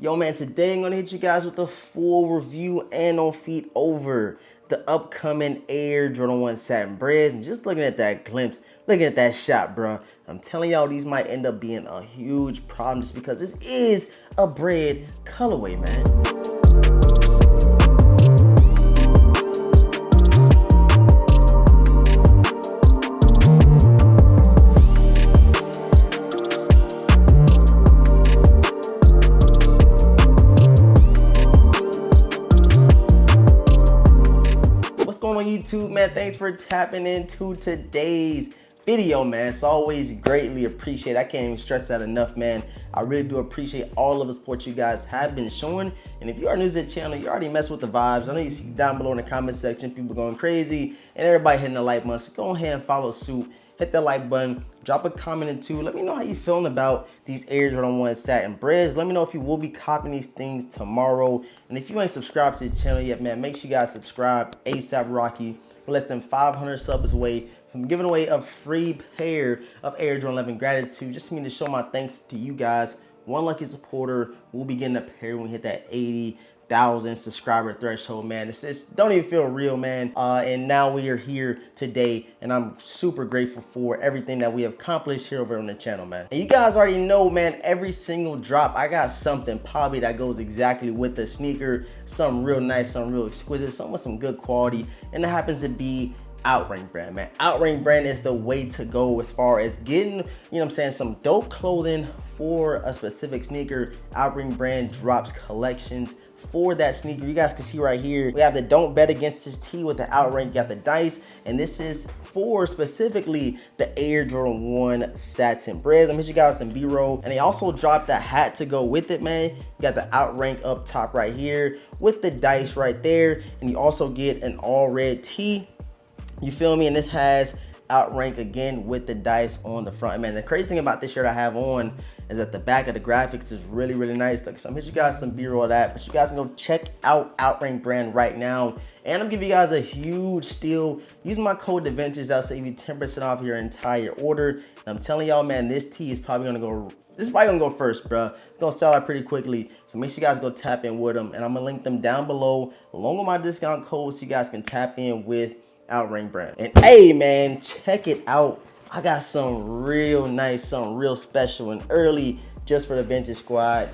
Yo man, today I'm gonna hit you guys with a full review and on feet over the upcoming Air Jordan 1 Satin Breds. And just looking at that glimpse, looking at that shot, bro, I'm telling y'all these might end up being a huge problem just because this is a bread colorway, man. On YouTube, man, thanks for tapping into today's video, man. It's always greatly appreciated. I can't even stress that enough, man. I really do appreciate all of the support you guys have been showing. And if you are new to the channel, you already mess with the vibes. I know you see down below in the comment section people going crazy and everybody hitting the like button, so go ahead and follow suit. Hit that like button, drop a comment or two. Let me know how you feeling about these Air Jordan 1 Satin Breds. Let me know if you will be copying these things tomorrow. And if you ain't subscribed to the channel yet, man, make sure you guys subscribe ASAP Rocky. We're less than 500 subs away from giving away a free pair of Air Jordan 11 Gratitude. Just me to show my thanks to you guys. One lucky supporter will be getting a pair when we hit that 80,000 subscriber threshold, man. It's don't even feel real, man. And now we are here today, and I'm super grateful for everything that we have accomplished here over on the channel, man. And you guys already know, man, every single drop I got something probably that goes exactly with the sneaker, something real nice, something real exquisite, something with some good quality, and it happens to be OutRank brand, man. OutRank brand is the way to go as far as getting, you know what I'm saying, some dope clothing for a specific sneaker. OutRank brand drops collections for that sneaker. You guys can see right here, we have the Don't Bet Against This tee with the OutRank. You got the dice, and this is for specifically the Air Jordan 1 Satin Breds. I'm gonna hit you guys some B-roll, and they also dropped a hat to go with it, man. You got the OutRank up top right here with the dice right there, and you also get an all red tee. You feel me? And this has OutRank again with the dice on the front. Man, the crazy thing about this shirt I have on is that the back of the graphics is really, really nice. Like, so I'm gonna hit you guys some B-roll of that, but you guys can go check out OutRank brand right now. And I'm giving you guys a huge steal. Using my code DaVintage, that'll save you 10% off your entire order. And I'm telling y'all, man, this tee is probably gonna go, this is probably gonna go first, bro. It's gonna sell out pretty quickly. So make sure you guys go tap in with them. And I'm gonna link them down below along with my discount code so you guys can tap in with OutRank brand. And hey, man, check it out. I got some real nice, something real special and early just for the Vintage Squad.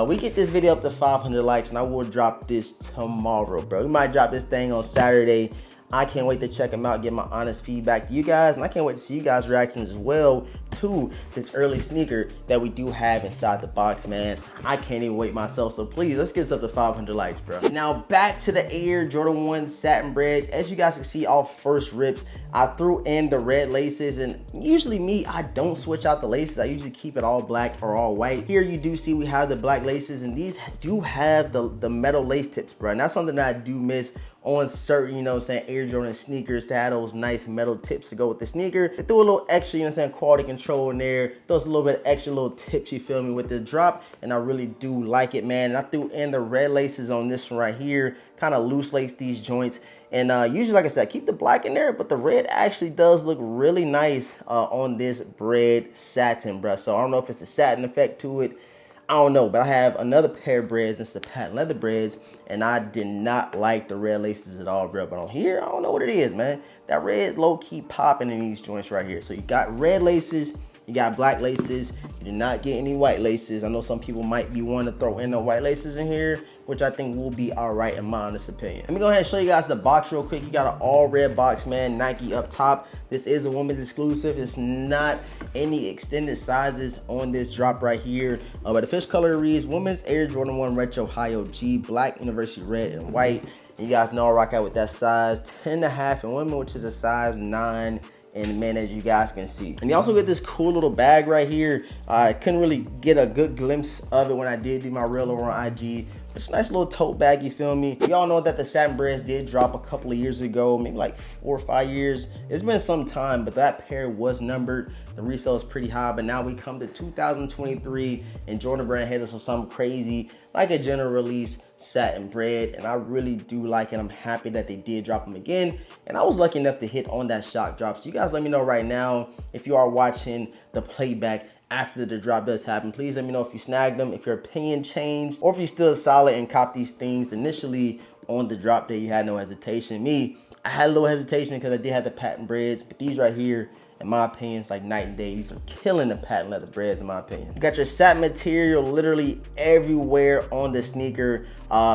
We get this video up to 500 likes, and I will drop this tomorrow, bro. We might drop this thing on Saturday. I can't wait to check them out, get my honest feedback to you guys, and I can't wait to see you guys' reactions as well to this early sneaker that we do have inside the box, man. I can't even wait myself, so please, let's get this up to 500 likes, bro. Now, back to the Air Jordan 1 Satin Breds. As you guys can see off first rips, I threw in the red laces, and usually me, I don't switch out the laces. I usually keep it all black or all white. Here you do see we have the black laces, and these do have the metal lace tips, bro, and that's something that I do miss on certain, you know what I'm saying, Air Jordan sneakers, to have those nice metal tips to go with the sneaker. They threw a little extra, you know what I'm saying, quality control in there. Throws a little bit extra little tips, you feel me, with the drop, and I really do like it, man. And I threw in the red laces on this one right here, kind of loose lace these joints. And usually, like I said, keep the black in there, but the red actually does look really nice on this Bred satin, bro. So I don't know if it's the satin effect to it. I don't know, but I have another pair of Breds. It's the patent leather Breds, and I did not like the red laces at all, bro. But on here, I don't know what it is, man. That red low-key popping in these joints right here. So you got red laces, you got black laces. You did not get any white laces. I know some people might be wanting to throw in the white laces in here, which I think will be all right in my honest opinion. Let me go ahead and show you guys the box real quick. You got an all red box, man. Nike up top. This is a women's exclusive. It's not any extended sizes on this drop right here. But the fish color reads Women's Air Jordan 1 Retro High OG, black, university red, and white. And you guys know I rock out with that size 10.5 in women, which is a size 9 and men, as you guys can see. And you also get this cool little bag right here. I couldn't really get a good glimpse of it when I did do my reel over on IG. It's a nice little tote bag, you feel me? Y'all know that the Satin Breds did drop a couple of years ago, maybe like 4 or 5 years. It's been some time, but that pair was numbered. The resale is pretty high, but now we come to 2023 and Jordan Brand hit us with something crazy like a general release Satin Bred, and I really do like it. I'm happy that they did drop them again, and I was lucky enough to hit on that shock drop. So you guys let me know right now if you are watching the playback after the drop does happen. Please let me know if you snagged them, if your opinion changed, or if you're still solid and cop these things initially on the drop day. You had no hesitation. Me, I had a little hesitation because I did have the patent breads, but these right here, in my opinion, it's like night and day. These are killing the patent leather breads, in my opinion. You got your satin material literally everywhere on the sneaker,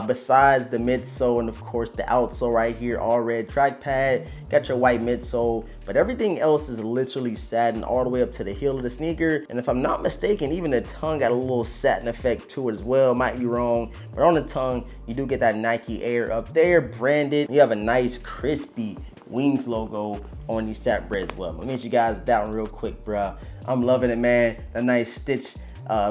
besides the midsole and of course the outsole right here, all red track pad. Got your white midsole, but everything else is literally satin all the way up to the heel of the sneaker. And if I'm not mistaken, even the tongue got a little satin effect to it as well. Might be wrong, but on the tongue, you do get that Nike Air up there branded. You have a nice crispy Wings logo on these Satin Bred as well. Let me get you guys that one real quick, bro. I'm loving it, man. That nice stitch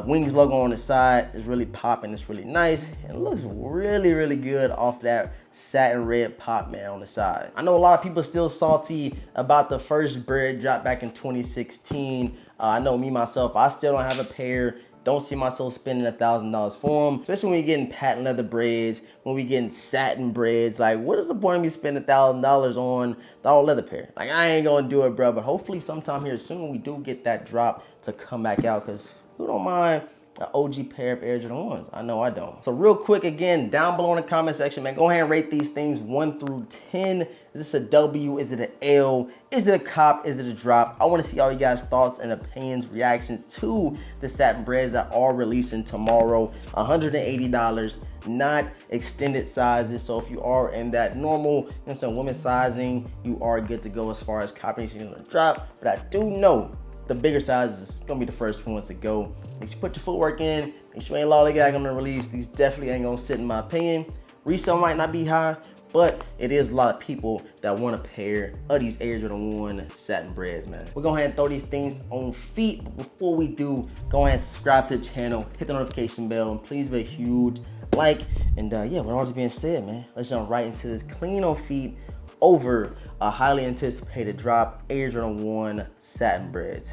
Wings logo on the side is really popping. It's really nice. It looks really, really good off that satin red pop, man, on the side. I know a lot of people still salty about the first Bred drop back in 2016. I know me, myself, I still don't have a pair. Don't see myself spending $1,000 for them, especially when you're getting patent leather braids, when we getting satin braids. Like, what is the point of me spending $1,000 on the all leather pair? Like, I ain't gonna do it, bro. But hopefully sometime here soon we do get that drop to come back out, because who don't mind an OG pair of Air Jordan 1s? I know I don't. So real quick, again, down below in the comment section, man, go ahead and rate these things 1 through 10. Is this a W? Is it an L? Is it a cop? Is it a drop? I want to see all you guys' thoughts and opinions, reactions to the Satin Breds that are releasing tomorrow. $180, not extended sizes. So if you are in that normal, women's sizing, you are good to go as far as copying the drop. But I do know the bigger sizes is gonna be the first ones to go. Make sure you put your footwork in. Make sure you ain't lollygag on the release. These definitely ain't gonna sit, in my opinion. Resale might not be high, but it is a lot of people that want a pair of these Air Jordan 1 Satin Breds, man. We're going to go ahead and throw these things on feet. But before we do, go ahead and subscribe to the channel, hit the notification bell, and please leave a huge like. And yeah, with all this being said, man, let's jump right into this clean on feet over a highly anticipated drop, Air Jordan 1 Satin Breds.